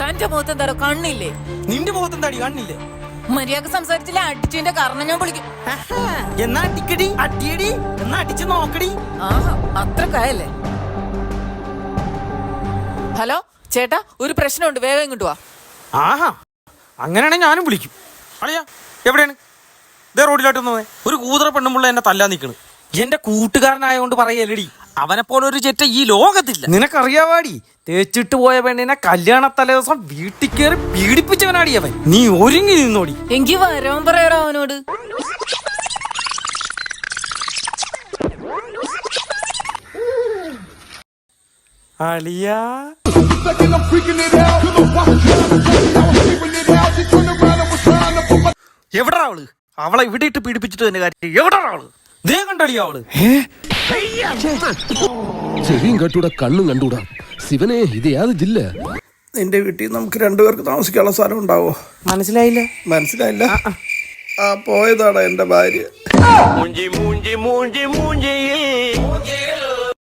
തന്റെ മുഖത്ത് എന്താ കണ്ണില്ലേ? നിന്റെ മുഖത്ത് എന്താടി കണ്ണില്ലേ? മര്യാദ സംസാരിച്ചില്ല അടിച്ചിന്റെ കാരണം ഞാൻ വിളിക്കും. എന്നാ അടിക്കടി, അടിയടി, എന്നാ അടിച്ച് നോക്കടി. ആഹാ അത്രക്കായല്ലേ. ഹലോ ചേട്ടാ, ഒരു പ്രശ്നമുണ്ട്, വേഗം ഇങ്ങോട്ട് വാ. ആഹാ അങ്ങനെയാണെങ്കിൽ ഞാനും വിളിക്കും. അളിയാ എവിടെയാണ്? ഇതേ റോഡിലോട്ടൊന്നു പോയെ. ഒരു കൂതറ പെണ്ണുമുള്ള എന്നെ തല്ലാൻ നിൽക്കണ്. എന്റെ കൂട്ടുകാരനായോണ്ട് പറയല്ലടി, അവനെ പോലെ ഒരു ചെറ്റ ഈ ലോകത്തില്ല. നിനക്കറിയാവാടി, തേച്ചിട്ട് പോയ പെണ്ണിനെ കല്യാണ തലേദിവസം വീട്ടിൽ കയറി പീഡിപ്പിച്ചവനാടി അവൻ. നീ ഒരുങ്ങി നിന്നോടി. എങ്കി വരാൻ പറയടാ അവനോട്. അളിയാ എവിടാ അവള്? അവളെ ഇവിടെ ഇട്ട് പീഡിപ്പിച്ചിട്ട് തന്നെ കാര്യം. എവിടാ അവള്? ദേ കണ്ടടിയാ അവള്. ചെവിയും കണ്ടൂടാ, കണ്ണും കണ്ടൂടാ. ശിവനെ, ഇത് യാത് ജില്ല? നിന്റെ വീട്ടിൽ നമുക്ക് രണ്ടുപേർക്ക് താമസിക്കാനുള്ള സ്ഥലം ഉണ്ടാവോ? മനസ്സിലായില്ലേ? മനസ്സിലായില്ല. ആ പോയതാണ് എന്റെ ഭാര്യ.